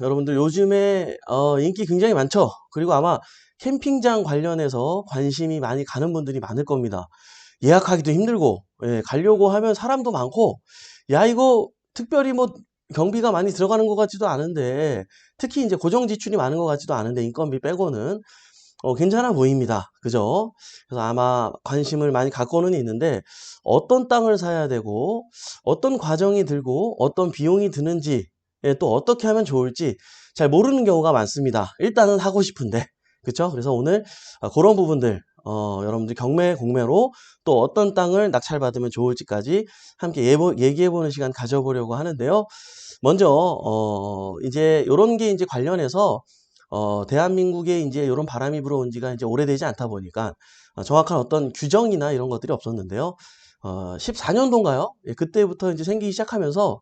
여러분들 요즘에 인기 굉장히 많죠? 그리고 아마 캠핑장 관련해서 관심이 많이 가는 분들이 많을 겁니다. 예약하기도 힘들고, 예, 가려고 하면 사람도 많고, 야, 이거 특별히 뭐 경비가 많이 들어가는 것 같지도 않은데, 특히 이제 고정 지출이 많은 것 같지도 않은데, 인건비 빼고는 괜찮아 보입니다. 그죠? 그래서 아마 관심을 많이 갖고는 있는데, 어떤 땅을 사야 되고, 어떤 과정이 들고, 어떤 비용이 드는지, 예, 또 어떻게 하면 좋을지 잘 모르는 경우가 많습니다. 일단은 하고 싶은데. 그쵸? 그래서 오늘 그런 부분들, 여러분들 경매, 공매로 또 어떤 땅을 낙찰받으면 좋을지까지 함께 얘기해보는 시간 가져보려고 하는데요. 먼저, 이제 요런 게 이제 관련해서 대한민국에 이제 이런 바람이 불어온 지가 이제 오래되지 않다 보니까 정확한 어떤 규정이나 이런 것들이 없었는데요. 14년도인가요? 예, 그때부터 이제 생기기 시작하면서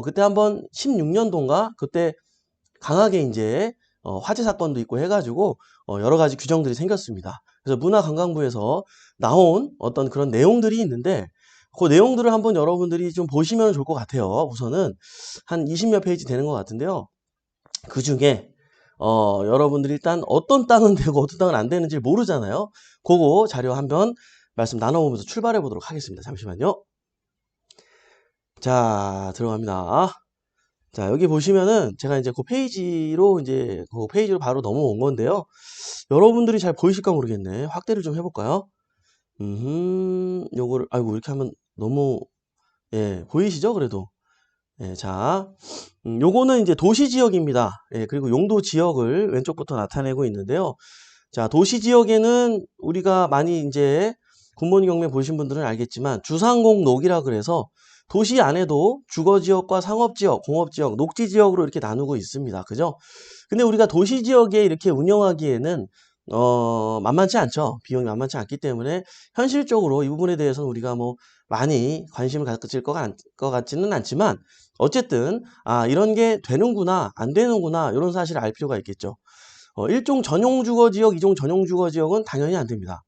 그때 한번 16년도인가 그때 강하게 이제 화재 사건도 있고 해가지고 여러 가지 규정들이 생겼습니다. 그래서 문화관광부에서 나온 어떤 그런 내용들이 있는데 그 내용들을 한번 여러분들이 좀 보시면 좋을 것 같아요. 우선은 한 20몇 페이지 되는 것 같은데요. 그 중에 여러분들이 일단 어떤 땅은 되고 어떤 땅은 안 되는지 모르잖아요. 그거 자료 한번 말씀 나눠보면서 출발해 보도록 하겠습니다. 잠시만요. 자, 들어갑니다. 자, 여기 보시면은 제가 이제 그 페이지로 바로 넘어온 건데요. 여러분들이 잘 보이실까 모르겠네. 확대를 좀 해볼까요? 요거를, 아이고, 이렇게 하면 너무, 예, 보이시죠? 그래도. 예, 자, 요거는 이제 도시 지역입니다. 예, 그리고 용도 지역을 왼쪽부터 나타내고 있는데요. 자, 도시 지역에는 우리가 많이 이제 굿모닝 경매 보신 분들은 알겠지만 주상공녹이라 그래서 도시 안에도 주거지역과 상업지역, 공업지역, 녹지지역으로 이렇게 나누고 있습니다. 그죠? 근데 우리가 도시 지역에 이렇게 운영하기에는 만만치 않죠. 비용이 만만치 않기 때문에 현실적으로 이 부분에 대해서는 우리가 뭐 많이 관심을 가질 것 같지는 않지만 어쨌든 이런 게 되는구나 안 되는구나 이런 사실을 알 필요가 있겠죠. 일종 전용주거지역, 이종 전용주거지역은 당연히 안 됩니다.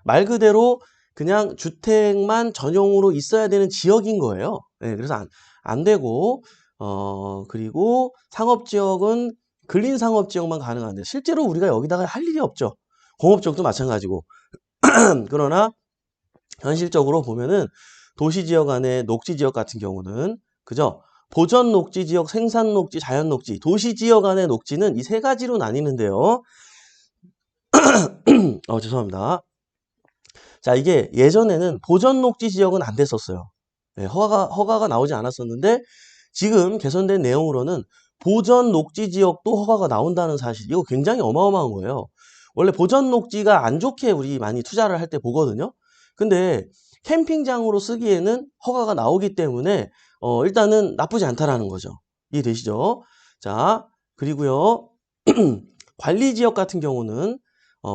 말 그대로 그냥 주택만 전용으로 있어야 되는 지역인 거예요. 네, 그래서 안 되고, 그리고 상업지역은 근린상업지역만 가능한데, 실제로 우리가 여기다가 할 일이 없죠. 공업지역도 마찬가지고. 그러나, 현실적으로 보면은 도시지역 안에 녹지지역 같은 경우는, 그죠? 보전 녹지지역, 생산 녹지, 자연 녹지, 도시지역 안의 녹지는 이 세 가지로 나뉘는데요. 죄송합니다. 자, 이게 예전에는 보전 녹지 지역은 안 됐었어요. 네, 허가가 나오지 않았었는데 지금 개선된 내용으로는 보전 녹지 지역도 허가가 나온다는 사실, 이거 굉장히 어마어마한 거예요. 원래 보전 녹지가 안 좋게 우리 많이 투자를 할 때 보거든요. 근데 캠핑장으로 쓰기에는 허가가 나오기 때문에 일단은 나쁘지 않다라는 거죠. 이해되시죠? 자, 그리고요. 관리 지역 같은 경우는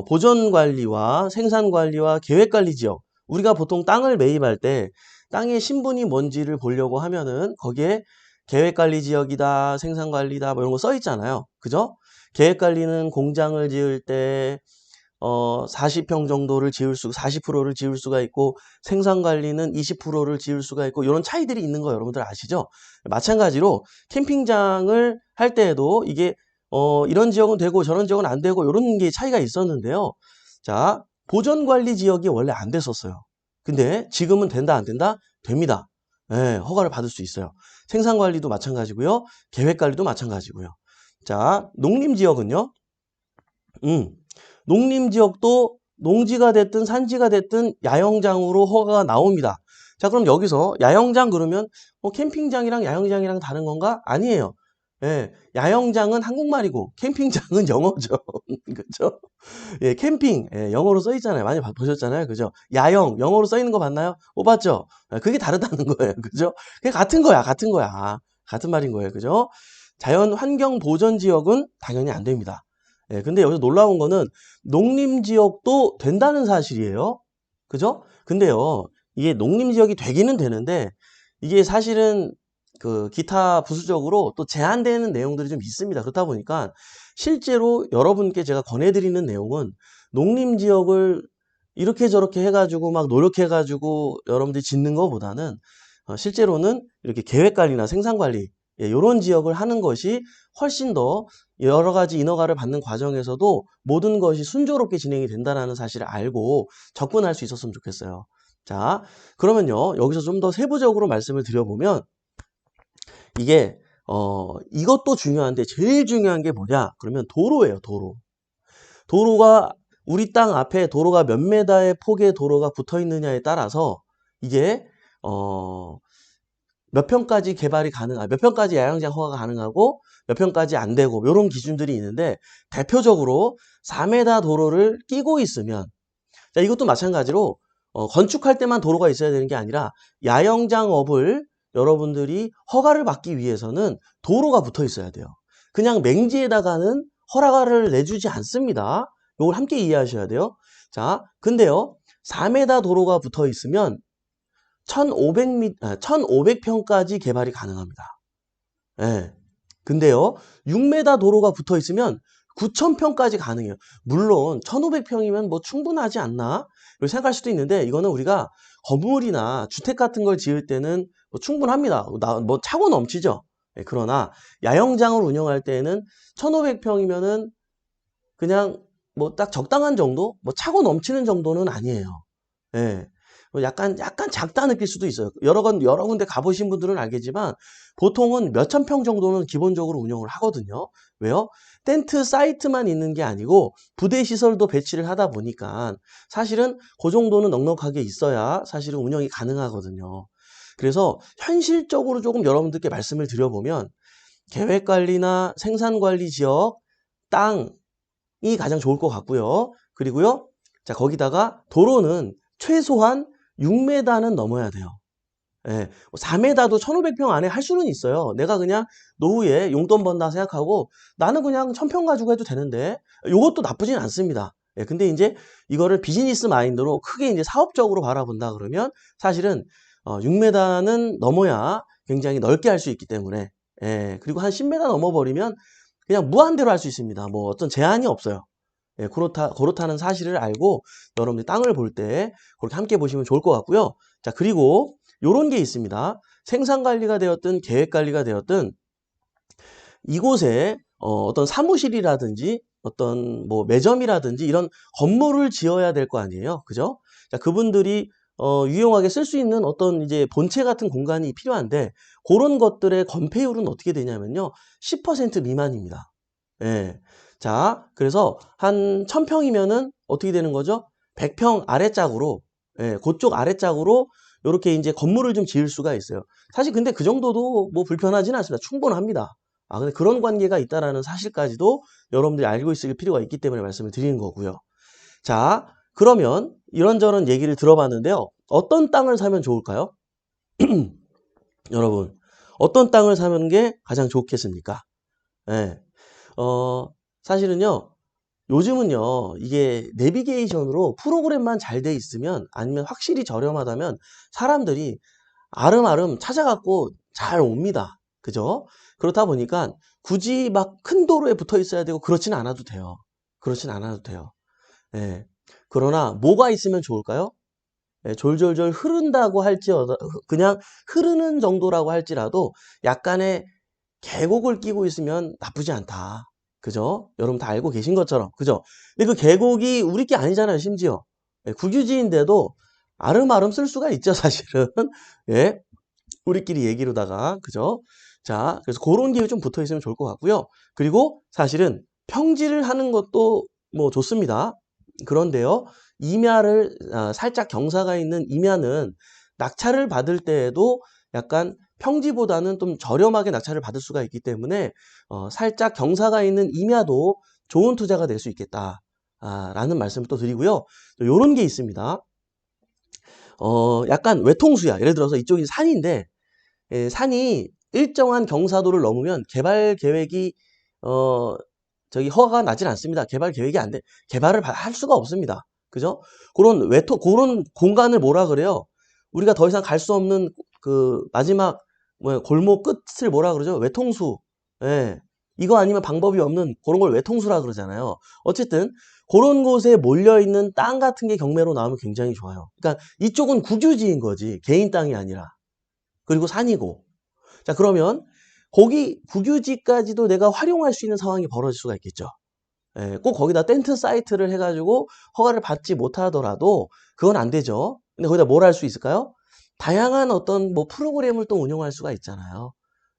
보전 관리와 생산 관리와 계획 관리 지역. 우리가 보통 땅을 매입할 때 땅의 신분이 뭔지를 보려고 하면은 거기에 계획 관리 지역이다, 생산 관리다, 뭐 이런 거 써 있잖아요. 그죠? 계획 관리는 공장을 지을 때 40평 정도를 40%를 지을 수가 있고 생산 관리는 20%를 지을 수가 있고 이런 차이들이 있는 거 여러분들 아시죠? 마찬가지로 캠핑장을 할 때에도 이게 이런 지역은 되고 저런 지역은 안 되고 이런 게 차이가 있었는데요. 자, 보전 관리 지역이 원래 안 됐었어요. 근데 지금은 된다 안 된다? 됩니다. 예, 허가를 받을 수 있어요. 생산 관리도 마찬가지고요. 계획 관리도 마찬가지고요. 자, 농림 지역은요. 농림 지역도 농지가 됐든 산지가 됐든 야영장으로 허가가 나옵니다. 자, 그럼 여기서 야영장 그러면 캠핑장이랑 야영장이랑 다른 건가? 아니에요. 예, 야영장은 한국말이고 캠핑장은 영어죠. 그렇죠? 예, 캠핑 영어로 써 있잖아요. 많이 보셨잖아요. 그죠? 야영 영어로 써 있는 거 봤나요? 봤죠? 그게 다르다는 거예요. 그죠? 그게 같은 거야. 같은 거야. 같은 말인 거예요. 그죠? 자연 환경 보전 지역은 당연히 안 됩니다. 예, 근데 여기서 놀라운 거는 농림지역도 된다는 사실이에요. 그죠? 근데요, 이게 농림지역이 되기는 되는데, 이게 사실은 그 기타 부수적으로 또 제한되는 내용들이 좀 있습니다. 그렇다 보니까 실제로 여러분께 제가 권해드리는 내용은 농림지역을 이렇게 저렇게 해가지고 막 노력해가지고 여러분들이 짓는 것보다는 실제로는 이렇게 계획관리나 생산관리 예, 요런 지역을 하는 것이 훨씬 더 여러 가지 인허가를 받는 과정에서도 모든 것이 순조롭게 진행이 된다는 사실을 알고 접근할 수 있었으면 좋겠어요. 자, 그러면요. 여기서 좀 더 세부적으로 말씀을 드려보면 이게 이것도 중요한데 제일 중요한 게 뭐냐? 그러면 도로예요, 도로. 도로가 우리 땅 앞에 도로가 몇 메다의 폭의 도로가 붙어 있느냐에 따라서 이게 몇 평까지 개발이 몇 평까지 야영장 허가가 가능하고 몇 평까지 안 되고 이런 기준들이 있는데 대표적으로 4m 도로를 끼고 있으면 자, 이것도 마찬가지로 건축할 때만 도로가 있어야 되는 게 아니라 야영장업을 여러분들이 허가를 받기 위해서는 도로가 붙어 있어야 돼요. 그냥 맹지에다가는 허가를 내주지 않습니다. 이걸 함께 이해하셔야 돼요. 자, 근데요. 4m 도로가 붙어 있으면 1500평까지 개발이 가능합니다. 예. 근데요, 6m 도로가 붙어 있으면 9000평까지 가능해요. 물론 1500평이면 뭐 충분하지 않나? 이렇게 생각할 수도 있는데 이거는 우리가 건물이나 주택 같은 걸 지을 때는 뭐 충분합니다. 뭐 차고 넘치죠. 예, 그러나 야영장을 운영할 때에는 1500평이면은 그냥 뭐 딱 적당한 정도? 뭐 차고 넘치는 정도는 아니에요. 예. 약간 작다 느낄 수도 있어요. 여러 군데 가보신 분들은 알겠지만 보통은 몇천 평 정도는 기본적으로 운영을 하거든요. 왜요? 텐트 사이트만 있는 게 아니고 부대 시설도 배치를 하다 보니까 사실은 그 정도는 넉넉하게 있어야 사실은 운영이 가능하거든요. 그래서 현실적으로 조금 여러분들께 말씀을 드려보면 계획관리나 생산관리 지역, 땅이 가장 좋을 것 같고요. 그리고요, 자, 거기다가 도로는 최소한 6m는 넘어야 돼요. 예, 4m도 1500평 안에 할 수는 있어요. 내가 그냥 노후에 용돈 번다 생각하고 나는 그냥 1000평 가지고 해도 되는데 이것도 나쁘진 않습니다. 예, 근데 이제 이거를 비즈니스 마인드로 크게 이제 사업적으로 바라본다 그러면 사실은 6m는 넘어야 굉장히 넓게 할 수 있기 때문에 예, 그리고 한 10m 넘어버리면 그냥 무한대로 할 수 있습니다. 뭐 어떤 제한이 없어요. 예, 그렇다는 사실을 알고 여러분들이 땅을 볼 때 그렇게 함께 보시면 좋을 것 같고요. 자, 그리고 요런 게 있습니다. 생산관리가 되었든 계획관리가 되었든 이곳에 어떤 사무실이라든지 어떤 뭐 매점이라든지 이런 건물을 지어야 될 거 아니에요. 그죠? 자, 그분들이 유용하게 쓸 수 있는 어떤 이제 본체 같은 공간이 필요한데 그런 것들의 건폐율은 어떻게 되냐면요. 10% 미만입니다. 예. 자, 그래서 한 1000평이면은 어떻게 되는 거죠? 100평 아래짝으로, 예, 그쪽 아래짝으로 이렇게 이제 건물을 좀 지을 수가 있어요. 사실 근데 그 정도도 뭐 불편하지는 않습니다. 충분합니다. 아, 근데 그런 관계가 있다라는 사실까지도 여러분들이 알고 있을 필요가 있기 때문에 말씀을 드리는 거고요. 자, 그러면 이런저런 얘기를 들어봤는데요. 어떤 땅을 사면 좋을까요? 여러분, 어떤 땅을 사는 게 가장 좋겠습니까? 예. 어, 사실은요, 요즘은요, 이게 내비게이션으로 프로그램만 잘 돼 있으면 아니면 확실히 저렴하다면 사람들이 아름아름 찾아갖고 잘 옵니다. 그죠? 그렇다 보니까 굳이 막 큰 도로에 붙어 있어야 되고 그렇진 않아도 돼요. 그렇진 않아도 돼요. 예. 그러나 뭐가 있으면 좋을까요? 예, 졸졸졸 흐른다고 할지어도 그냥 흐르는 정도라고 할지라도 약간의 계곡을 끼고 있으면 나쁘지 않다. 그죠? 여러분 다 알고 계신 것처럼. 그죠? 근데 그 계곡이 우리 게 아니잖아요, 심지어. 예, 국유지인데도 아름아름 쓸 수가 있죠, 사실은. 예. 우리끼리 얘기로다가. 그죠? 자, 그래서 그런 게 좀 붙어 있으면 좋을 것 같고요. 그리고 사실은 평지를 하는 것도 뭐 좋습니다. 그런데요, 임야를, 살짝 경사가 있는 임야는 낙찰을 받을 때에도 약간 평지보다는 좀 저렴하게 낙찰을 받을 수가 있기 때문에 살짝 경사가 있는 임야도 좋은 투자가 될 수 있겠다. 라는 말씀을 또 드리고요. 또 요런 게 있습니다. 약간 외통수야. 예를 들어서 이쪽이 산인데, 예, 산이 일정한 경사도를 넘으면 개발 계획이, 저기 허가가 나질 않습니다. 개발 계획이 안 돼. 개발을 할 수가 없습니다. 그죠? 그런 공간을 뭐라 그래요? 우리가 더 이상 갈 수 없는 그 마지막 골목 끝을 뭐라 그러죠? 외통수. 예. 이거 아니면 방법이 없는 그런 걸 외통수라 그러잖아요. 어쨌든 그런 곳에 몰려 있는 땅 같은 게 경매로 나오면 굉장히 좋아요. 그러니까 이쪽은 국유지인 거지. 개인 땅이 아니라. 그리고 산이고. 자, 그러면 거기 국유지까지도 내가 활용할 수 있는 상황이 벌어질 수가 있겠죠. 예, 꼭 거기다 텐트 사이트를 해가지고 허가를 받지 못하더라도 그건 안 되죠. 근데 거기다 뭘 할 수 있을까요? 다양한 어떤 뭐 프로그램을 또 운영할 수가 있잖아요.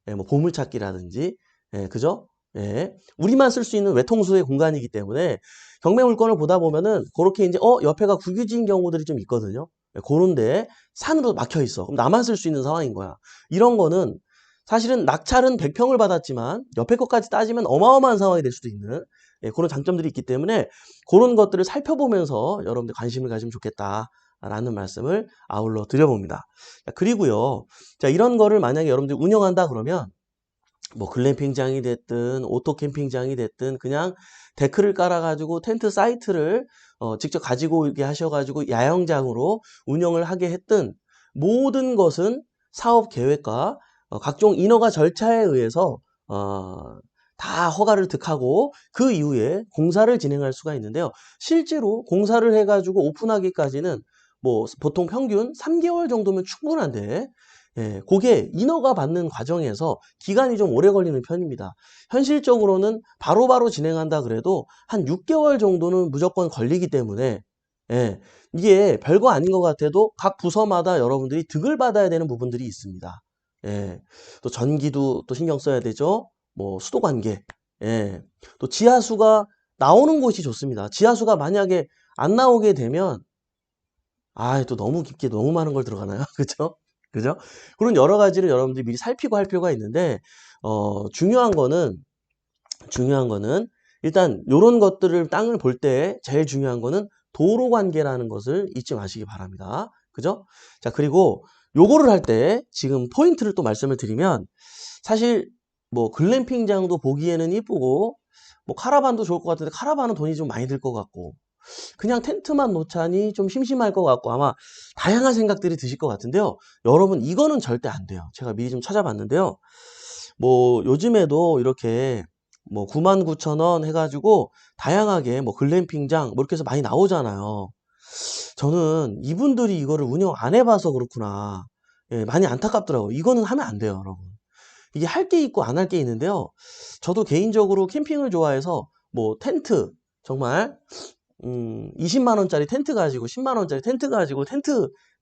예, 뭐 보물찾기라든지, 예, 그죠? 예, 우리만 쓸 수 있는 외통수의 공간이기 때문에 경매 물건을 보다 보면은 그렇게 이제 옆에가 국유지인 경우들이 좀 있거든요. 예, 그런데 산으로 막혀 있어. 그럼 나만 쓸 수 있는 상황인 거야. 이런 거는 사실은 낙찰은 100평을 받았지만 옆에 것까지 따지면 어마어마한 상황이 될 수도 있는 예, 그런 장점들이 있기 때문에 그런 것들을 살펴보면서 여러분들 관심을 가지면 좋겠다라는 말씀을 아울러 드려봅니다. 자, 그리고요. 자, 이런 거를 만약에 여러분들이 운영한다 그러면 뭐 글램핑장이 됐든 오토 캠핑장이 됐든 그냥 데크를 깔아가지고 텐트 사이트를 직접 가지고 오게 하셔가지고 야영장으로 운영을 하게 했든 모든 것은 사업 계획과 각종 인허가 절차에 의해서 다 허가를 득하고 그 이후에 공사를 진행할 수가 있는데요. 실제로 공사를 해가지고 오픈하기까지는 뭐 보통 평균 3개월 정도면 충분한데 예, 그게 인허가 받는 과정에서 기간이 좀 오래 걸리는 편입니다. 현실적으로는 바로바로 진행한다 그래도 한 6개월 정도는 무조건 걸리기 때문에 예, 이게 별거 아닌 것 같아도 각 부서마다 여러분들이 득을 받아야 되는 부분들이 있습니다. 예, 또 전기도 또 신경 써야 되죠. 뭐 수도 관계, 예, 또 지하수가 나오는 곳이 좋습니다. 지하수가 만약에 안 나오게 되면 또 너무 깊게 너무 많은 걸 들어가나요? 그죠? 그죠? 그런 여러 가지를 여러분들이 미리 살피고 할 필요가 있는데, 중요한 거는, 일단, 요런 것들을 땅을 볼 때 제일 중요한 거는 도로 관계라는 것을 잊지 마시기 바랍니다. 그죠? 자, 그리고 요거를 할 때 지금 포인트를 또 말씀을 드리면, 사실 뭐 글램핑장도 보기에는 이쁘고, 뭐 카라반도 좋을 것 같은데, 카라반은 돈이 좀 많이 들 것 같고, 그냥 텐트만 놓자니 좀 심심할 것 같고 아마 다양한 생각들이 드실 것 같은데요. 여러분 이거는 절대 안 돼요. 제가 미리 좀 찾아봤는데요. 뭐 요즘에도 이렇게 뭐 99,000원 해가지고 다양하게 뭐 글램핑장 뭐 이렇게 해서 많이 나오잖아요. 저는 이분들이 이거를 운영 안 해봐서 그렇구나. 예, 많이 안타깝더라고요. 이거는 하면 안 돼요, 여러분. 이게 할 게 있고 안 할 게 있는데요. 저도 개인적으로 캠핑을 좋아해서 뭐 텐트 정말 20만 원짜리 텐트 가지고 10만 원짜리 텐트 가지고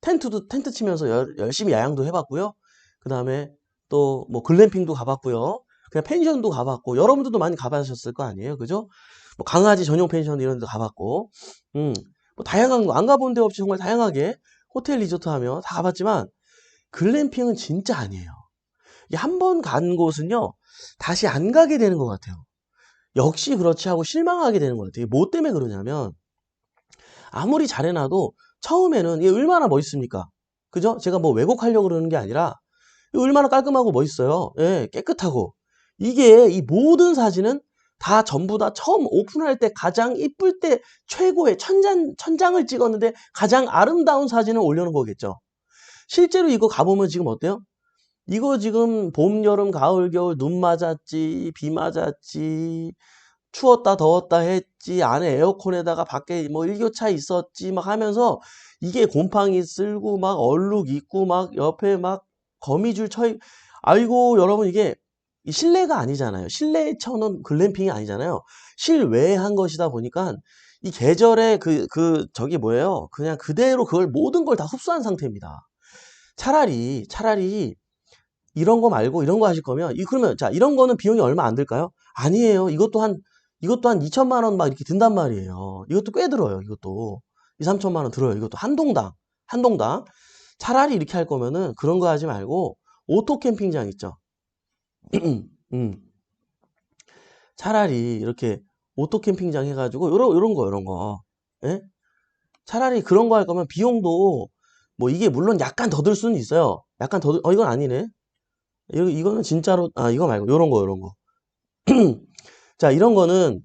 텐트도 텐트 치면서 열심히 야영도 해봤고요. 그 다음에 또 뭐 글램핑도 가봤고요. 그냥 펜션도 가봤고 여러분들도 많이 가보셨을 거 아니에요, 그죠? 뭐 강아지 전용 펜션 이런 데도 가봤고, 뭐 다양한 거 안 가본 데 없이 정말 다양하게 호텔 리조트 하며 다 가봤지만 글램핑은 진짜 아니에요. 이게 한 번 간 곳은요 다시 안 가게 되는 것 같아요. 역시 그렇지 하고 실망하게 되는 것 같아요. 뭐 때문에 그러냐면 아무리 잘해놔도 처음에는 이게 얼마나 멋있습니까? 그죠? 제가 뭐 왜곡하려고 그러는 게 아니라 이거 얼마나 깔끔하고 멋있어요. 예, 깨끗하고. 이게 이 모든 사진은 다 전부 다 처음 오픈할 때 가장 이쁠 때 최고의 천장을 찍었는데 가장 아름다운 사진을 올려놓은 거겠죠. 실제로 이거 가보면 지금 어때요? 이거 지금 봄, 여름, 가을, 겨울 눈 맞았지, 비 맞았지, 추웠다 더웠다 했지, 안에 에어컨에다가 밖에 뭐 일교차 있었지 막 하면서 이게 곰팡이 쓸고 막 얼룩 있고 막 옆에 막 거미줄 아이고 여러분 이게 실내가 아니잖아요. 실내에 쳐놓은 글램핑이 아니잖아요. 실외에 한 것이다 보니까 이 계절에 저기 뭐예요? 그냥 그대로 그걸 모든 걸 다 흡수한 상태입니다. 차라리 이런 거 말고 이런 거 하실 거면 그러면 자 이런 거는 비용이 얼마 안 들까요? 아니에요. 이것도 한 2천만 원 막 이렇게 든단 말이에요. 이것도 꽤 들어요. 이것도 2, 3천만 원 들어요. 이것도 한 동당. 차라리 이렇게 할 거면은 그런 거 하지 말고 오토 캠핑장 있죠. 음. 차라리 이렇게 오토 캠핑장 해가지고 요런 거. 예? 차라리 그런 거 할 거면 비용도 뭐 이게 물론 약간 더 들 수는 있어요. 약간 더 이건 아니네. 이거는 진짜로 이거 말고 요런 거. 자, 이런 거는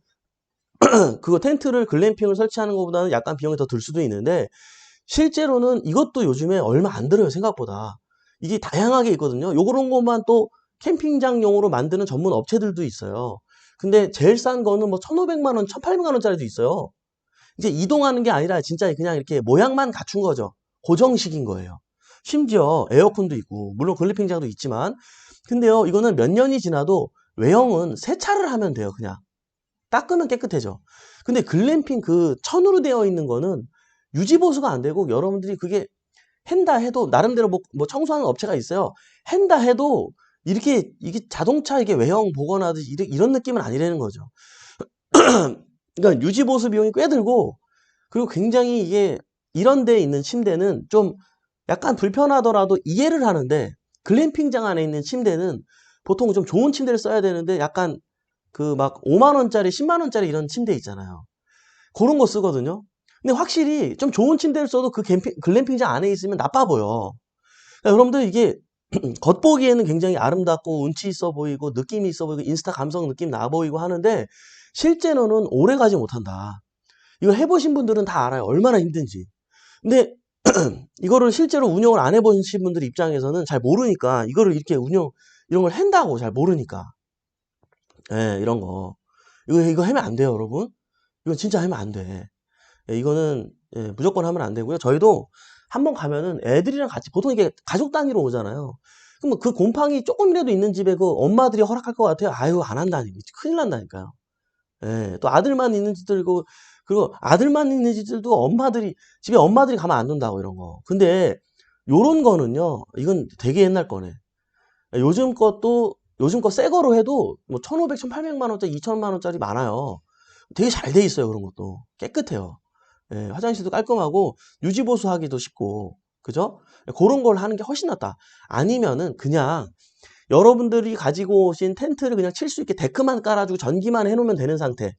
그거 텐트를 글램핑을 설치하는 것보다는 약간 비용이 더 들 수도 있는데 실제로는 이것도 요즘에 얼마 안 들어요, 생각보다. 이게 다양하게 있거든요. 요런 것만 또 캠핑장용으로 만드는 전문 업체들도 있어요. 근데 제일 싼 거는 뭐 1,500만 원, 1,800만 원짜리도 있어요. 이제 이동하는 게 아니라 진짜 그냥 이렇게 모양만 갖춘 거죠. 고정식인 거예요. 심지어 에어컨도 있고, 물론 글램핑장도 있지만 근데요, 이거는 몇 년이 지나도 외형은 세차를 하면 돼요. 그냥 닦으면 깨끗해져. 근데 글램핑 그 천으로 되어 있는 거는 유지 보수가 안 되고, 여러분들이 그게 한다 해도 나름대로 뭐 청소하는 업체가 있어요. 한다 해도 이렇게 이게 자동차 이게 외형 복원하듯이 이런 느낌은 아니라는 거죠. 그러니까 유지 보수 비용이 꽤 들고, 그리고 굉장히 이게 이런 데에 있는 침대는 좀 약간 불편하더라도 이해를 하는데, 글램핑장 안에 있는 침대는 보통 좀 좋은 침대를 써야 되는데, 약간 그 막 5만 원짜리 10만 원짜리 이런 침대 있잖아요. 그런 거 쓰거든요. 근데 확실히 좀 좋은 침대를 써도 그 글램핑장 안에 있으면 나빠 보여. 그러니까 여러분들 이게 겉보기에는 굉장히 아름답고 운치 있어 보이고 느낌이 있어 보이고 인스타 감성 느낌 나 보이고 하는데, 실제로는 오래 가지 못한다. 이거 해보신 분들은 다 알아요. 얼마나 힘든지. 근데 이거를 실제로 운영을 안 해보신 분들 입장에서는 잘 모르니까, 이거를 이렇게 이런 걸 한다고 잘 모르니까. 예, 이런 거. 이거 하면 안 돼요, 여러분. 이거 진짜 하면 안 돼. 예, 이거는 무조건 하면 안 되고요. 저희도 한번 가면은 애들이랑 같이, 보통 이게 가족 단위로 오잖아요. 그럼 그 곰팡이 조금이라도 있는 집에 그 엄마들이 허락할 것 같아요? 아유, 안 한다니. 큰일 난다니까요. 예, 또 아들만 있는 집들, 그리고 아들만 있는 집들도 집에 엄마들이 가면 안 된다고, 이런 거. 근데 요런 거는요, 이건 되게 옛날 거네. 요즘 거 새 거로 해도 뭐 1,500, 1,800만 원짜리, 2,000만 원짜리 많아요. 되게 잘 돼 있어요, 그런 것도. 깨끗해요. 예, 화장실도 깔끔하고 유지 보수하기도 쉽고. 그죠? 그런 걸 하는 게 훨씬 낫다. 아니면은 그냥 여러분들이 가지고 오신 텐트를 그냥 칠 수 있게 데크만 깔아주고 전기만 해놓으면 되는 상태.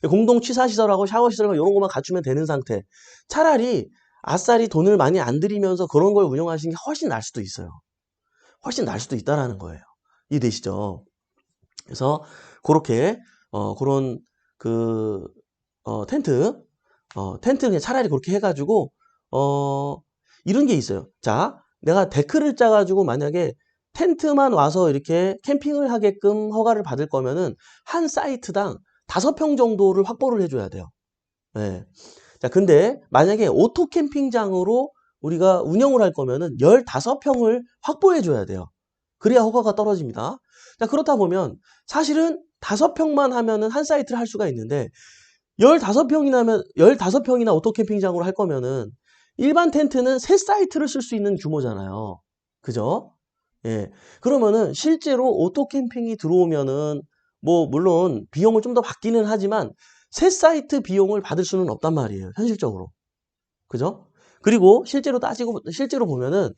공동 취사시설하고 샤워시설하고 이런 것만 갖추면 되는 상태. 차라리 아싸리 돈을 많이 안 들이면서 그런 걸 운영하시는 게 훨씬 나을 수도 있어요. 훨씬 나을 수도 있다라는 거예요. 이해되시죠? 그래서 그렇게 그런 그 텐트 텐트는 그냥 차라리 그렇게 해가지고 이런 게 있어요. 자, 내가 데크를 짜가지고 만약에 텐트만 와서 이렇게 캠핑을 하게끔 허가를 받을 거면은 한 사이트당 5평 정도를 확보를 해줘야 돼요. 네. 자, 근데 만약에 오토 캠핑장으로 우리가 운영을 할 거면은 15평을 확보해 줘야 돼요. 그래야 허가가 떨어집니다. 자, 그렇다 보면 사실은 5평만 하면은 한 사이트를 할 수가 있는데, 15평이나 오토 캠핑장으로 할 거면은 일반 텐트는 3사이트를 쓸 수 있는 규모잖아요. 그죠? 예. 그러면은 실제로 오토 캠핑이 들어오면은 뭐 물론 비용을 좀 더 받기는 하지만 3사이트 비용을 받을 수는 없단 말이에요, 현실적으로. 그죠? 그리고 실제로 보면은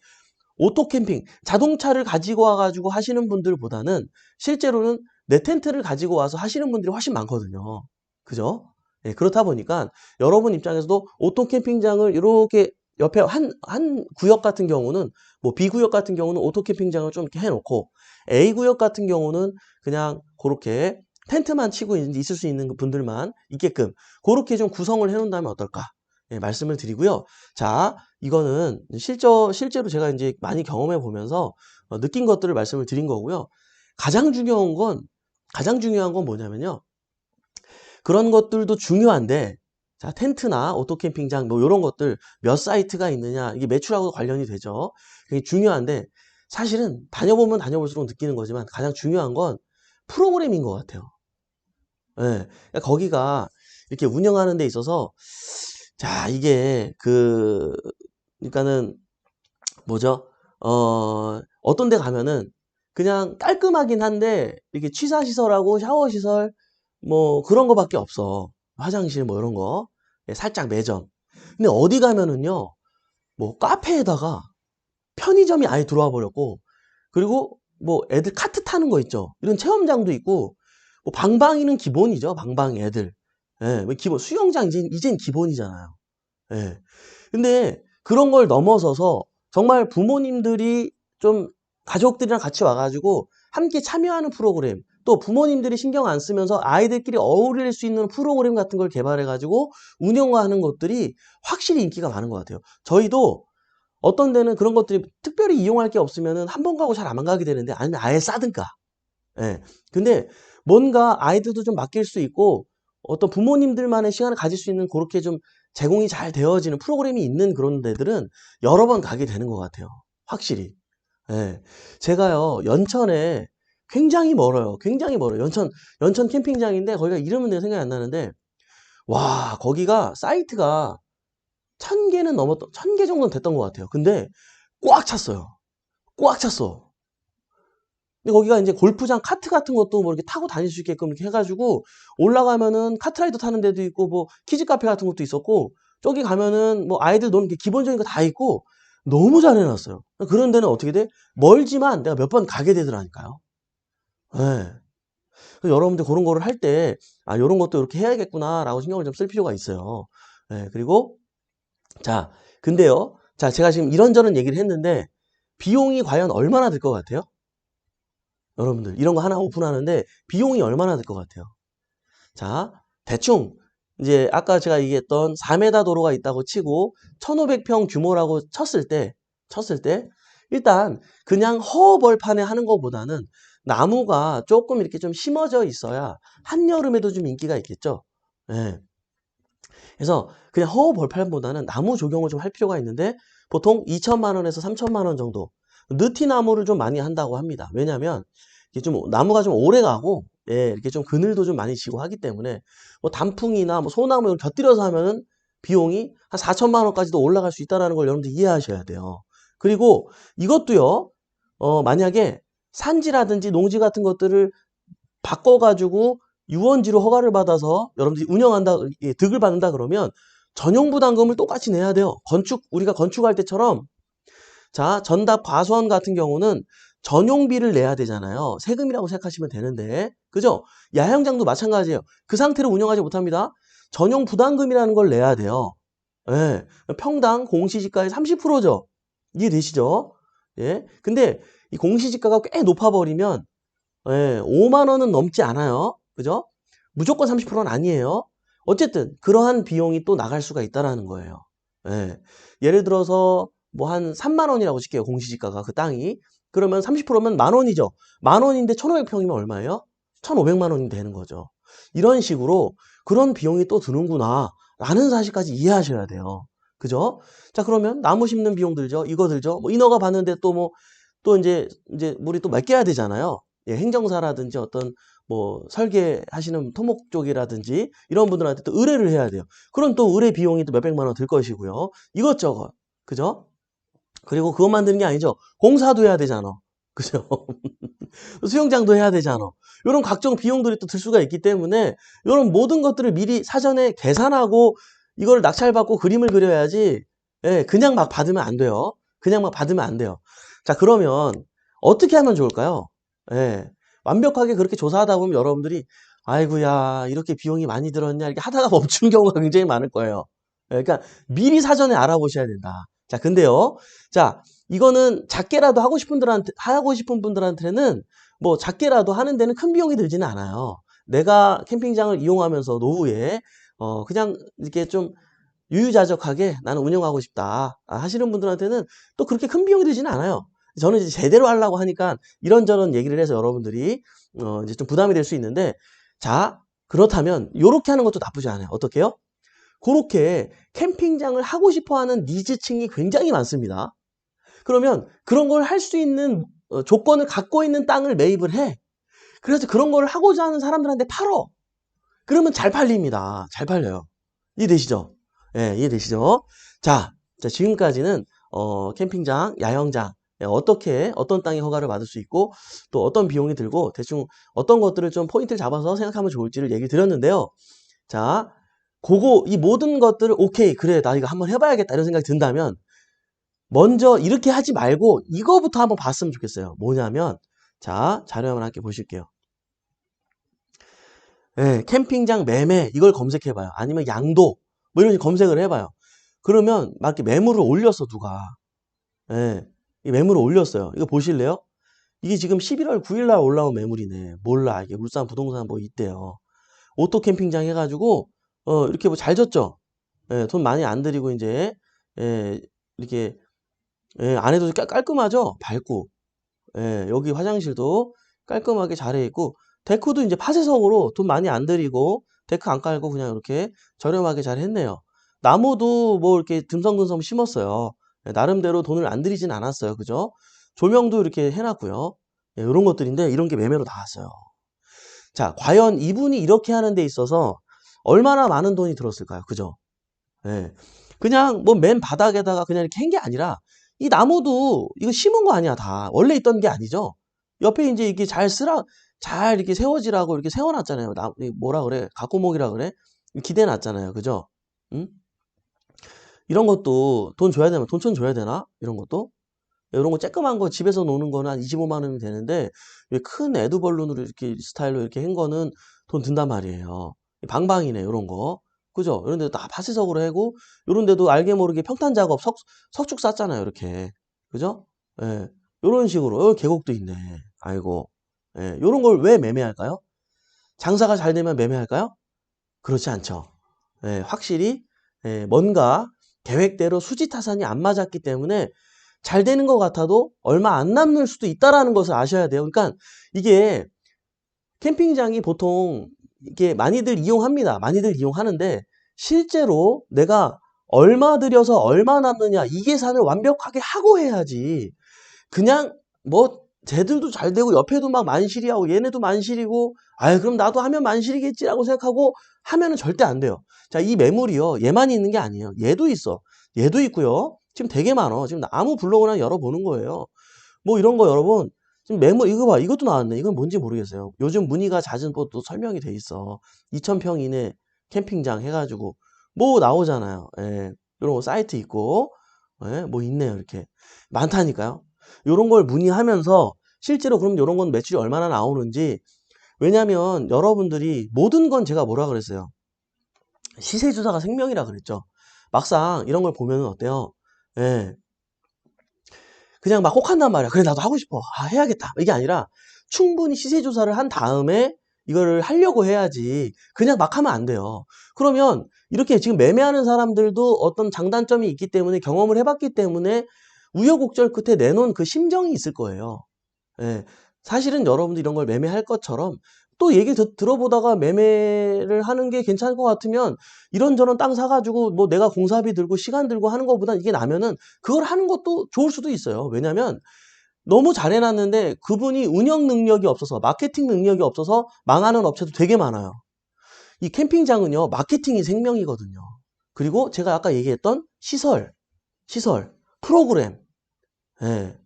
오토 캠핑, 자동차를 가지고 와가지고 하시는 분들보다는 실제로는 내 텐트를 가지고 와서 하시는 분들이 훨씬 많거든요. 그죠? 예, 그렇다 보니까 여러분 입장에서도 오토 캠핑장을 이렇게 옆에 한 구역 같은 경우는, 뭐 B 구역 같은 경우는 오토 캠핑장을 좀 이렇게 해놓고, A 구역 같은 경우는 그냥 그렇게 텐트만 치고 있을 수 있는 분들만 있게끔 그렇게 좀 구성을 해놓는다면 어떨까? 예, 말씀을 드리고요. 자, 이거는 실제로 제가 이제 많이 경험해 보면서 느낀 것들을 말씀을 드린 거고요. 가장 중요한 건 뭐냐면요. 그런 것들도 중요한데, 자, 텐트나 오토 캠핑장 뭐 이런 것들 몇 사이트가 있느냐, 이게 매출하고 관련이 되죠. 그게 중요한데, 사실은 다녀보면 다녀볼수록 느끼는 거지만 가장 중요한 건 프로그램인 것 같아요. 예. 그러니까 거기가 이렇게 운영하는 데 있어서, 자, 이게 그러니까는 뭐죠? 어떤 데 가면은 그냥 깔끔하긴 한데 이렇게 취사시설하고 샤워시설 뭐 그런 거밖에 없어. 화장실 뭐 이런 거. 예, 살짝 매점. 근데 어디 가면은요, 뭐 카페에다가 편의점이 아예 들어와 버렸고, 그리고 뭐 애들 카트 타는 거 있죠. 이런 체험장도 있고, 뭐 방방이는 기본이죠. 방방이 애들. 예, 뭐 기본 수영장 이젠 기본이잖아요. 예. 근데 그런 걸 넘어서서 정말 부모님들이 좀 가족들이랑 같이 와가지고 함께 참여하는 프로그램, 또 부모님들이 신경 안 쓰면서 아이들끼리 어울릴 수 있는 프로그램 같은 걸 개발해가지고 운영하는 것들이 확실히 인기가 많은 것 같아요. 저희도 어떤 데는 그런 것들이 특별히 이용할 게 없으면은 한 번 가고 잘 안 가게 되는데, 아니면 아예 싸든가. 예. 근데 뭔가 아이들도 좀 맡길 수 있고 어떤 부모님들만의 시간을 가질 수 있는 그렇게 좀 제공이 잘 되어지는 프로그램이 있는 그런 데들은 여러 번 가게 되는 것 같아요. 확실히. 예. 제가요, 연천에 굉장히 멀어요. 굉장히 멀어요. 연천 캠핑장인데 거기가 이름은 내가 생각이 안 나는데, 와, 거기가 사이트가 1000개는 넘었던, 1000개 정도는 됐던 것 같아요. 근데 꽉 찼어요. 꽉 찼어. 근데 거기가 이제 골프장 카트 같은 것도 뭐 이렇게 타고 다닐 수 있게끔 이렇게 해가지고 올라가면은 카트라이더 타는 데도 있고 뭐 키즈 카페 같은 것도 있었고 저기 가면은 뭐 아이들 노는 게 기본적인 거 다 있고 너무 잘 해놨어요. 그런 데는 어떻게 돼? 멀지만 내가 몇 번 가게 되더라니까요. 예. 그래서 여러분들 그런 거를 할 때, 아, 요런 것도 이렇게 해야겠구나라고 신경을 좀 쓸 필요가 있어요. 예, 그리고, 자, 근데요. 자, 제가 지금 이런저런 얘기를 했는데, 비용이 과연 얼마나 들 것 같아요? 여러분들, 이런 거 하나 오픈하는데, 비용이 얼마나 들 것 같아요? 자, 대충, 이제, 아까 제가 얘기했던 4m 도로가 있다고 치고, 1500평 규모라고 쳤을 때, 일단, 그냥 허벌판에 하는 것보다는, 나무가 조금 이렇게 좀 심어져 있어야, 한여름에도 좀 인기가 있겠죠? 예. 그래서, 그냥 허벌판보다는 나무 조경을 좀 할 필요가 있는데, 보통 2천만 원에서 3천만 원 정도, 느티나무를 좀 많이 한다고 합니다. 왜냐면, 이게 좀 나무가 좀 오래 가고 예, 이렇게 좀 그늘도 좀 많이 지고 하기 때문에 뭐 단풍이나 뭐 소나무 이런 거 곁들여서 하면은 비용이 한 4천만 원까지도 올라갈 수 있다는 걸 여러분들 이해하셔야 돼요. 그리고 이것도요. 만약에 산지라든지 농지 같은 것들을 바꿔가지고 유원지로 허가를 받아서 여러분들이 운영한다, 예, 득을 받는다 그러면 전용 부담금을 똑같이 내야 돼요. 우리가 건축할 때처럼 자, 전답 과수원 같은 경우는 전용비를 내야 되잖아요. 세금이라고 생각하시면 되는데, 그죠? 야영장도 마찬가지예요. 그 상태로 운영하지 못합니다. 전용 부담금이라는 걸 내야 돼요. 예. 평당 공시지가의 30%죠. 이해되시죠? 예. 근데 이 공시지가가 꽤 높아버리면, 예, 5만 원은 넘지 않아요. 그죠? 무조건 30%는 아니에요. 어쨌든, 그러한 비용이 또 나갈 수가 있다라는 거예요. 예. 예를 들어서, 뭐 한 3만 원이라고 칠게요. 공시지가가 그 땅이. 그러면 30%면 만 원이죠. 만 원인데 1,500평이면 얼마예요? 1,500만 원이 되는 거죠. 이런 식으로 그런 비용이 또 드는구나. 라는 사실까지 이해하셔야 돼요. 그죠? 자, 그러면 나무 심는 비용 들죠? 이거 들죠? 뭐 인허가 받는데 또 뭐, 또 이제 우리 또 맡겨야 되잖아요. 예, 행정사라든지 어떤 뭐 설계하시는 토목 쪽이라든지 이런 분들한테 또 의뢰를 해야 돼요. 그럼 또 의뢰 비용이 또 몇백만 원 들 것이고요. 이것저것. 그죠? 그리고 그것만 드는 게 아니죠. 공사도 해야 되잖아. 그죠? 수영장도 해야 되잖아. 이런 각종 비용들이 또 들 수가 있기 때문에 이런 모든 것들을 미리 사전에 계산하고 이걸 낙찰받고 그림을 그려야지 예, 그냥 막 받으면 안 돼요. 그냥 막 받으면 안 돼요. 자, 그러면 어떻게 하면 좋을까요? 예, 완벽하게 그렇게 조사하다 보면 여러분들이 아이고야 이렇게 비용이 많이 들었냐 이렇게 하다가 멈춘 경우가 굉장히 많을 거예요. 예, 그러니까 미리 사전에 알아보셔야 된다. 자, 근데요. 자, 이거는 작게라도 하고 싶은 분들한테는 뭐 작게라도 하는 데는 큰 비용이 들지는 않아요. 내가 캠핑장을 이용하면서 노후에 그냥 이렇게 좀 유유자적하게 나는 운영하고 싶다 하시는 분들한테는 또 그렇게 큰 비용이 들지는 않아요. 저는 이제 제대로 하려고 하니까 이런저런 얘기를 해서 여러분들이 이제 좀 부담이 될 수 있는데 자, 그렇다면 이렇게 하는 것도 나쁘지 않아요. 어떻게요? 그렇게 캠핑장을 하고 싶어 하는 니즈층이 굉장히 많습니다. 그러면 그런 걸 할 수 있는 조건을 갖고 있는 땅을 매입을 해. 그래서 그런 걸 하고자 하는 사람들한테 팔어. 그러면 잘 팔립니다. 잘 팔려요. 이해되시죠? 예, 이해되시죠? 자, 지금까지는 캠핑장, 야영장 예, 어떤 땅에 허가를 받을 수 있고 또 어떤 비용이 들고 대충 어떤 것들을 좀 포인트를 잡아서 생각하면 좋을지를 얘기 드렸는데요. 자, 이 모든 것들을 오케이, 그래, 나 이거 한번 해봐야겠다 이런 생각이 든다면 먼저 이렇게 하지 말고 이거부터 한번 봤으면 좋겠어요. 뭐냐면 자, 자료 한번 함께 보실게요. 예, 캠핑장 매매 이걸 검색해봐요. 아니면 양도 뭐 이런 식으로 검색을 해봐요. 그러면 막 이렇게 매물을 올렸어 누가. 예, 이 매물을 올렸어요. 이거 보실래요? 이게 지금 11월 9일 날 올라온 매물이네. 몰라 이게 울산 부동산 뭐 있대요. 오토 캠핑장 해가지고 이렇게 뭐 잘 졌죠. 예, 돈 많이 안 들이고 이제 예, 이렇게 예, 안에도 깔끔하죠. 밝고 예, 여기 화장실도 깔끔하게 잘해 있고 데크도 이제 폐쇄성으로 돈 많이 안 들이고 데크 안 깔고 그냥 이렇게 저렴하게 잘 했네요. 나무도 뭐 이렇게 듬성듬성 심었어요. 예, 나름대로 돈을 안 들이진 않았어요. 그죠? 조명도 이렇게 해놨고요. 예, 이런 것들인데 이런 게 매매로 나왔어요. 자, 과연 이분이 이렇게 하는 데 있어서 얼마나 많은 돈이 들었을까요? 그죠? 예. 그냥 뭐 맨 바닥에다가 그냥 이렇게 한 게 아니라 이 나무도 이거 심은 거 아니야, 다. 원래 있던 게 아니죠. 옆에 이제 이게 잘 이렇게 세워지라고 이렇게 세워놨잖아요. 뭐라 그래? 가꾸목이라 그래? 기대놨잖아요. 그죠? 응? 이런 것도 돈 줘야 되면 돈천 줘야 되나? 이런 것도? 이런 거 쬐끄만 거 집에서 노는 거는 한 25만 원이면 되는데 왜 큰 에드벌룬으로 이렇게 스타일로 이렇게 한 거는 돈 든단 말이에요. 방방이네, 이런 거. 그죠? 이런 데도 다 파쇄석으로 하고 이런 데도 알게 모르게 평탄 작업 석축 쌌잖아요, 이렇게. 그죠? 예. 요런 식으로 계곡도 있네. 아이고. 예. 요런 걸 왜 매매할까요? 장사가 잘 되면 매매할까요? 그렇지 않죠. 예, 확실히 뭔가 계획대로 수지타산이 안 맞았기 때문에 잘 되는 것 같아도 얼마 안 남을 수도 있다라는 것을 아셔야 돼요. 그러니까 이게 캠핑장이 보통 이게 많이들 이용합니다. 많이들 이용하는데 실제로 내가 얼마 들여서 얼마 남느냐 이 계산을 완벽하게 하고 해야지. 그냥 뭐 쟤들도 잘 되고 옆에도 막 만실이하고 얘네도 만실이고 아유 그럼 나도 하면 만실이겠지라고 생각하고 하면은 절대 안 돼요. 자, 이 매물이요. 얘만 있는 게 아니에요. 얘도 있어. 얘도 있고요. 지금 되게 많어. 지금 아무 블로그나 열어보는 거예요. 뭐 이런 거 여러분 지금 매물 이거 봐. 이것도 나왔네. 이건 뭔지 모르겠어요. 요즘 문의가 잦은 것도 설명이 돼 있어. 2,000평 이내 캠핑장 해가지고 뭐 나오잖아요. 예. 이런 거 사이트 있고 예. 뭐 있네요. 이렇게 많다니까요. 요런 걸 문의하면서 실제로 그럼 요런 건 매출이 얼마나 나오는지 왜냐면 여러분들이 모든 건 제가 뭐라 그랬어요. 시세조사가 생명이라 그랬죠. 막상 이런 걸 보면은 어때요? 예. 그냥 막 혹한단 말이야. 그래 나도 하고 싶어. 아 해야겠다. 이게 아니라 충분히 시세조사를 한 다음에 이거를 하려고 해야지 그냥 막 하면 안 돼요. 그러면 이렇게 지금 매매하는 사람들도 어떤 장단점이 있기 때문에 경험을 해봤기 때문에 우여곡절 끝에 내놓은 그 심정이 있을 거예요. 예. 사실은 여러분들 이런 걸 매매할 것처럼 또 얘기 들어보다가 매매를 하는 게 괜찮을 것 같으면 이런저런 땅 사가지고 뭐 내가 공사비 들고 시간 들고 하는 것보다 이게 나면은 그걸 하는 것도 좋을 수도 있어요. 왜냐면 너무 잘 해놨는데 그분이 운영 능력이 없어서 마케팅 능력이 없어서 망하는 업체도 되게 많아요. 이 캠핑장은요, 마케팅이 생명이거든요. 그리고 제가 아까 얘기했던 시설, 프로그램. 예.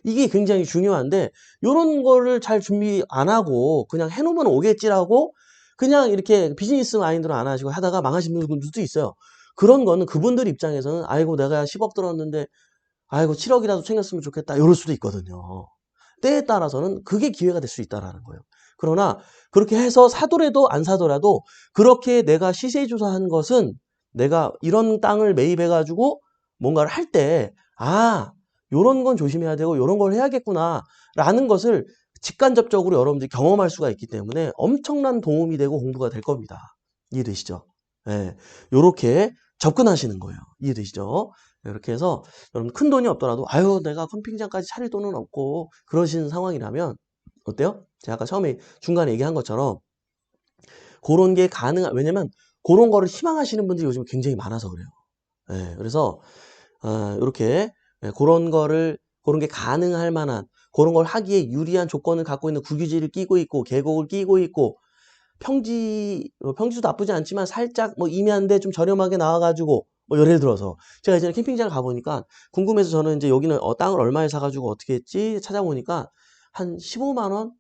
이게 굉장히 중요한데 요런 거를 잘 준비 안 하고 그냥 해놓으면 오겠지라고 그냥 이렇게 비즈니스 마인드로 안 하시고 하다가 망하시는 분들도 있어요. 그런 거는 그분들 입장에서는 아이고 내가 10억 들었는데 아이고 7억이라도 챙겼으면 좋겠다 이럴 수도 있거든요. 때에 따라서는 그게 기회가 될 수 있다라는 거예요. 그러나 그렇게 해서 사더라도 안 사더라도 그렇게 내가 시세 조사한 것은 내가 이런 땅을 매입해 가지고 뭔가를 할 때 아, 요런 건 조심해야 되고 요런 걸 해야겠구나 라는 것을 직간접적으로 여러분들이 경험할 수가 있기 때문에 엄청난 도움이 되고 공부가 될 겁니다. 이해되시죠? 예. 요렇게 접근하시는 거예요. 이해되시죠? 이렇게 해서 여러분 큰 돈이 없더라도 아유 내가 캠핑장까지 차릴 돈은 없고 그러시는 상황이라면 어때요? 제가 아까 처음에 중간에 얘기한 것처럼 그런 게 가능한 왜냐면 그런 거를 희망하시는 분들이 요즘 굉장히 많아서 그래요. 예, 그래서 이렇게 그런 게 가능할 만한 그런 걸 하기에 유리한 조건을 갖고 있는 국유지를 끼고 있고 계곡을 끼고 있고 평지도 나쁘지 않지만 살짝 뭐 임야인데 좀 저렴하게 나와가지고 뭐 예를 들어서 제가 이전에 캠핑장을 가보니까 궁금해서 저는 이제 여기는 땅을 얼마에 사가지고 어떻게 했지 찾아보니까 한 15만 원,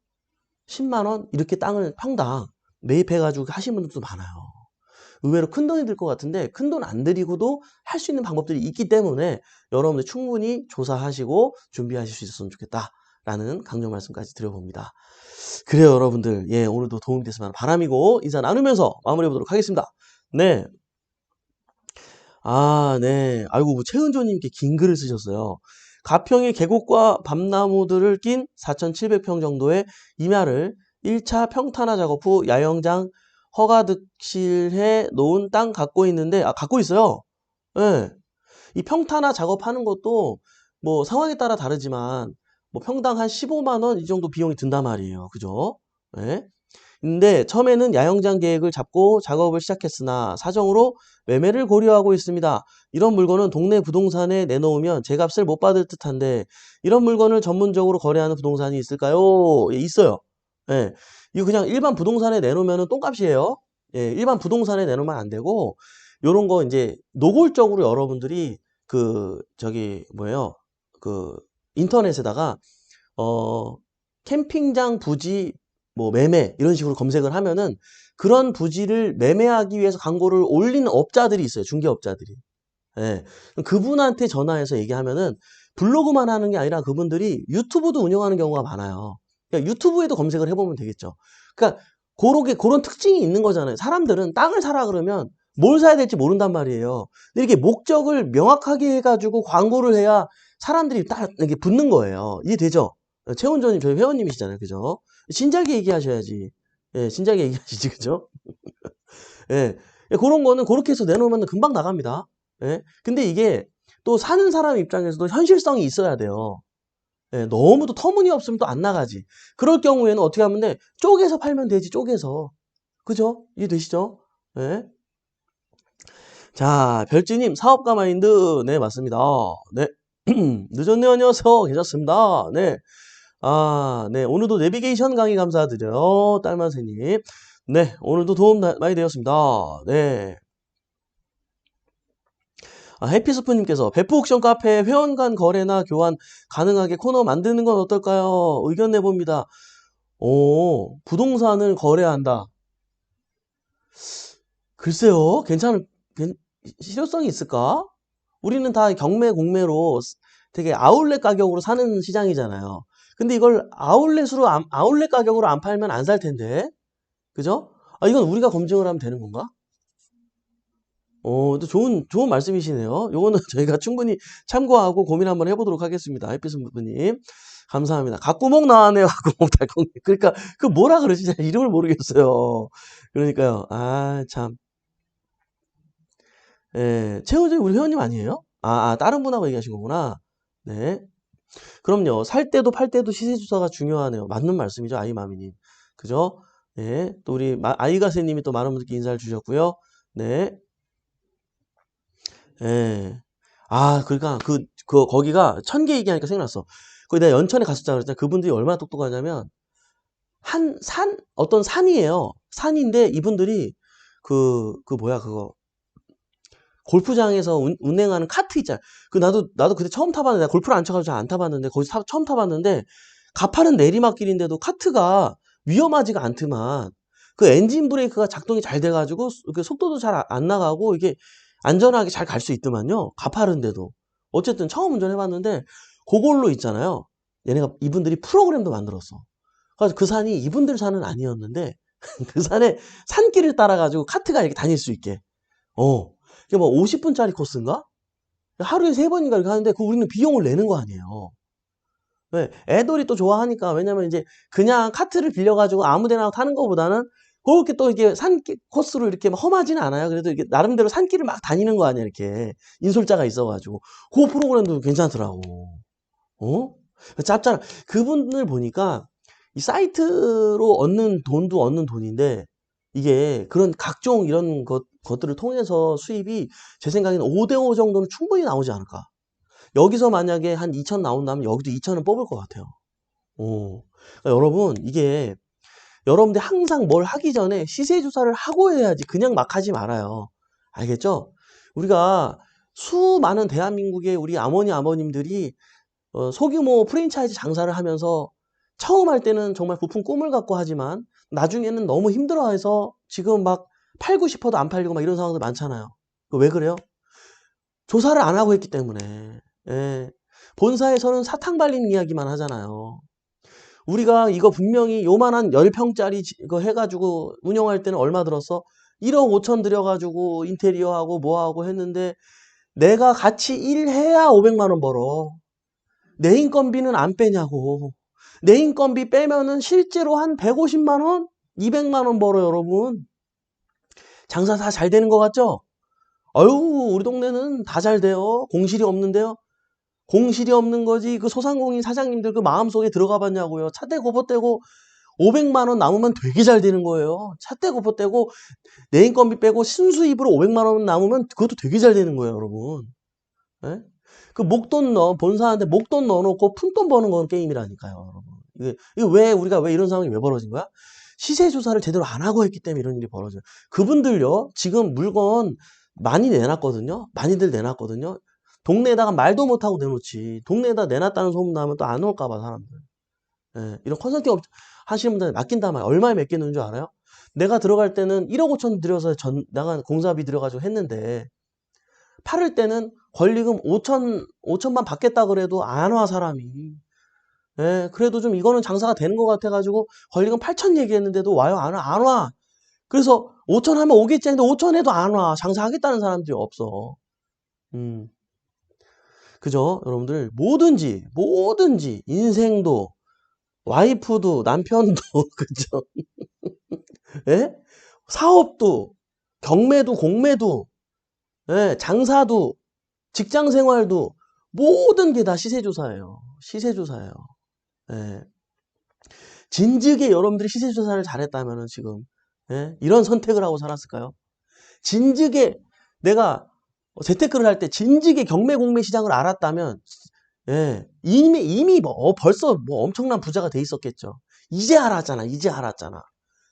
10만 원 이렇게 땅을 평당 매입해가지고 하시는 분들도 많아요. 의외로 큰 돈이 들 것 같은데 큰 돈 안 들이고도 할 수 있는 방법들이 있기 때문에 여러분들 충분히 조사하시고 준비하실 수 있었으면 좋겠다라는 강력 말씀까지 드려봅니다. 그래요, 여러분들. 예, 오늘도 도움이 됐으면 바람이고 인사 나누면서 마무리해 보도록 하겠습니다. 네. 아, 네. 아이고, 뭐 최은조님께 긴 글을 쓰셨어요. 가평의 계곡과 밤나무들을 낀 4,700평 정도의 임야를 1차 평탄화 작업 후 야영장 허가득실해 놓은 땅 갖고 있는데, 갖고 있어요. 예. 이 평탄화 작업하는 것도 뭐 상황에 따라 다르지만 뭐 평당 한 15만 원 이 정도 비용이 든단 말이에요. 그죠? 예. 근데 처음에는 야영장 계획을 잡고 작업을 시작했으나 사정으로 매매를 고려하고 있습니다. 이런 물건은 동네 부동산에 내놓으면 제값을 못 받을 듯한데 이런 물건을 전문적으로 거래하는 부동산이 있을까요? 예, 있어요. 예. 이거 그냥 일반 부동산에 내놓으면 똥값이에요. 예, 일반 부동산에 내놓으면 안 되고 요런 거 이제 노골적으로 여러분들이 저기 뭐예요? 그 인터넷에다가 어 캠핑장 부지 뭐 매매 이런 식으로 검색을 하면은 그런 부지를 매매하기 위해서 광고를 올리는 업자들이 있어요. 중개업자들이. 예. 그분한테 전화해서 얘기하면은 블로그만 하는 게 아니라 그분들이 유튜브도 운영하는 경우가 많아요. 그러니까 유튜브에도 검색을 해보면 되겠죠. 그러니까 그런 특징이 있는 거잖아요. 사람들은 땅을 사라 그러면 뭘 사야 될지 모른단 말이에요. 근데 이렇게 목적을 명확하게 해가지고 광고를 해야 사람들이 딱 이렇게 붙는 거예요. 이해되죠? 최원조님 저희 회원님이시잖아요. 그죠? 진작에 얘기하셔야지. 예, 진작에 얘기하시지. 그죠? 예. 예, 그런 거는 그렇게 해서 내놓으면 금방 나갑니다. 예. 근데 이게 또 사는 사람 입장에서도 현실성이 있어야 돼요. 예, 너무 또 터무니없으면 또 안 나가지. 그럴 경우에는 어떻게 하면 돼? 쪼개서 팔면 되지, 쪼개서. 그죠? 이해되시죠? 예. 자, 별지님, 사업가 마인드. 네, 맞습니다. 네. 늦었네요. 안녕하세요. 괜찮습니다. 네. 아, 네. 오늘도 내비게이션 강의 감사드려요. 딸만세님. 네. 오늘도 도움 많이 되었습니다. 네. 아, 해피스프님께서 베프 옥션 카페 회원 간 거래나 교환 가능하게 코너 만드는 건 어떨까요? 의견 내봅니다. 오, 부동산을 거래한다. 글쎄요, 실효성이 있을까? 우리는 다 경매, 공매로 되게 아울렛 가격으로 사는 시장이잖아요. 근데 이걸 아울렛 가격으로 안 팔면 안 살 텐데. 그죠? 아, 이건 우리가 검증을 하면 되는 건가? 또 좋은 말씀이시네요. 요거는 저희가 충분히 참고하고 고민 한번 해보도록 하겠습니다. 해피스부님. 감사합니다. 각구목 나왔네요. 각구목 달콩. 그러니까, 그 뭐라 그러지? 잘 이름을 모르겠어요. 그러니까요. 아, 참. 예, 최호재 우리 회원님 아니에요? 다른 분하고 얘기하신 거구나. 네. 그럼요. 살 때도 팔 때도 시세조사가 중요하네요. 맞는 말씀이죠. 아이마미님. 그죠? 네. 또 우리 아이가세님이 또 많은 분들께 인사를 주셨고요. 네. 예. 아, 그러니까 거기가 천개 얘기하니까 생각났어. 거기 내가 연천에 갔었잖아. 그랬잖아. 그분들이 얼마나 똑똑하냐면 어떤 산이에요. 산인데 이분들이 뭐야 그거 골프장에서 운행하는 카트 있잖아. 나도 그때 처음 타봤는데 내가 골프를 안 쳐가지고 잘 안 타봤는데 거기서 처음 타봤는데 가파른 내리막길인데도 카트가 위험하지가 않더만 그 엔진 브레이크가 작동이 잘 돼가지고 그 속도도 잘 안 나가고 이게 안전하게 잘 갈 수 있더만요. 가파른데도. 어쨌든 처음 운전해봤는데 그걸로 있잖아요. 이분들이 프로그램도 만들었어. 그래서 그 산이 이분들 산은 아니었는데 그 산에 산길을 따라가지고 카트가 이렇게 다닐 수 있게. 이게 뭐 50분짜리 코스인가? 하루에 3번인가 이렇게 하는데 그 우리는 비용을 내는 거 아니에요. 네, 애들이 또 좋아하니까 왜냐면 이제 그냥 카트를 빌려가지고 아무데나 타는 것보다는 그렇게 또 이게 산 코스로 이렇게 막 험하지는 않아요. 그래도 이게 나름대로 산길을 막 다니는 거 아니야 이렇게 인솔자가 있어가지고 그 프로그램도 괜찮더라고. 어? 짧잖아. 그분을 보니까 이 사이트로 얻는 돈인데 이게 그런 각종 이런 것들을 통해서 수입이 제 생각에는 5대5 정도는 충분히 나오지 않을까. 여기서 만약에 한 2천 나온다면 여기도 2천은 뽑을 것 같아요. 그러니까 여러분, 이게 여러분들 항상 뭘 하기 전에 시세 조사를 하고 해야지 그냥 막 하지 말아요. 알겠죠? 우리가 수많은 대한민국의 우리 아버님들이 소규모 프랜차이즈 장사를 하면서 처음 할 때는 정말 부푼 꿈을 갖고 하지만 나중에는 너무 힘들어해서 지금 막 팔고 싶어도 안 팔리고 막 이런 상황들 많잖아요. 왜 그래요? 조사를 안 하고 했기 때문에. 예. 본사에서는 사탕 발린 이야기만 하잖아요. 우리가 이거 분명히 요만한 10평짜리 이거 해가지고 운영할 때는 얼마 들었어? 1억 5천 들여가지고 인테리어하고 뭐하고 했는데 내가 같이 일해야 500만 원 벌어. 내 인건비는 안 빼냐고. 내 인건비 빼면은 실제로 한 150만 원? 200만 원 벌어요, 여러분. 장사 다 잘 되는 것 같죠? 아유, 우리 동네는 다 잘 돼요. 공실이 없는데요. 공실이 없는 거지. 그 소상공인 사장님들 그 마음속에 들어가 봤냐고요. 차 떼고 보 떼고 500만 원 남으면 되게 잘 되는 거예요. 차 떼고 뭐 떼고 내 인건비 빼고 순수입으로 500만 원 남으면 그것도 되게 잘 되는 거예요, 여러분. 예? 그 목돈 본사한테 목돈 넣어놓고 푼돈 버는 건 게임이라니까요, 여러분. 이게 왜, 우리가 왜 이런 상황이 왜 벌어진 거야? 시세 조사를 제대로 안 하고 했기 때문에 이런 일이 벌어져요. 그분들요, 지금 물건 많이 내놨거든요? 많이들 내놨거든요? 동네에다가 말도 못하고 내놓지. 동네에다 내놨다는 소문 나면 또 안 올까봐, 사람들. 예, 이런 컨설팅 하시는 분들 맡긴단 말이에요. 얼마에 맡기는 줄 알아요? 내가 들어갈 때는 1억 5천 들여서 나간 공사비 들여가지고 했는데, 팔을 때는 권리금 5천만 받겠다 그래도 안 와, 사람이. 예, 그래도 좀 이거는 장사가 되는 것 같아가지고 권리금 8천 얘기했는데도 와요? 안 와. 그래서 5천 하면 오겠지 했는데 5천 해도 안 와. 장사하겠다는 사람들이 없어. 음, 그죠? 여러분들, 뭐든지, 인생도, 와이프도, 남편도, 그죠? 예? 사업도, 경매도, 공매도, 예, 장사도, 직장 생활도, 모든 게 다 시세조사예요. 시세조사예요. 예. 진즉에 여러분들이 시세조사를 잘했다면은 지금, 예? 이런 선택을 하고 살았을까요? 진즉에 내가 재테크를 할 때 진즉에 경매 공매 시장을 알았다면, 예, 이미 벌써 엄청난 부자가 돼 있었겠죠. 이제 알았잖아. 이제 알았잖아.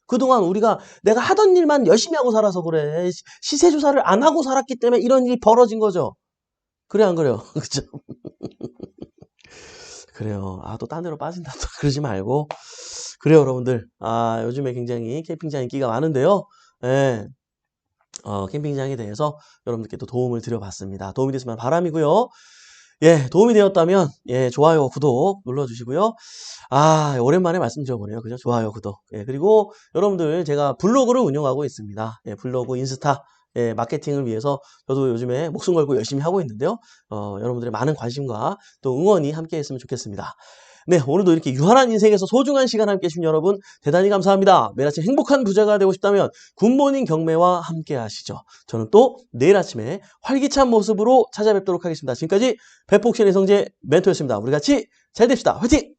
그동안 우리가 내가 하던 일만 열심히 하고 살아서 그래. 시세 조사를 안 하고 살았기 때문에 이런 일이 벌어진 거죠. 그래 안 그래요? 그죠? 그래요. 또 딴 데로 빠진다. 또 그러지 말고. 그래요, 여러분들. 요즘에 굉장히 캠핑장 인기가 많은데요. 예. 캠핑장에 대해서 여러분들께 또 도움을 드려봤습니다. 도움이 됐으면 바람이고요. 예, 도움이 되었다면, 예, 좋아요, 구독 눌러주시고요. 오랜만에 말씀드려보네요. 그죠? 좋아요, 구독. 예, 그리고 여러분들, 제가 블로그를 운영하고 있습니다. 예, 블로그, 인스타, 예, 마케팅을 위해서 저도 요즘에 목숨 걸고 열심히 하고 있는데요. 여러분들의 많은 관심과 또 응원이 함께 했으면 좋겠습니다. 네, 오늘도 이렇게 유한한 인생에서 소중한 시간 함께 해주신 여러분 대단히 감사합니다. 매일 아침 행복한 부자가 되고 싶다면 굿모닝 경매와 함께 하시죠. 저는 또 내일 아침에 활기찬 모습으로 찾아뵙도록 하겠습니다. 지금까지 백복신의 성재 멘토였습니다. 우리 같이 잘 됩시다. 화이팅!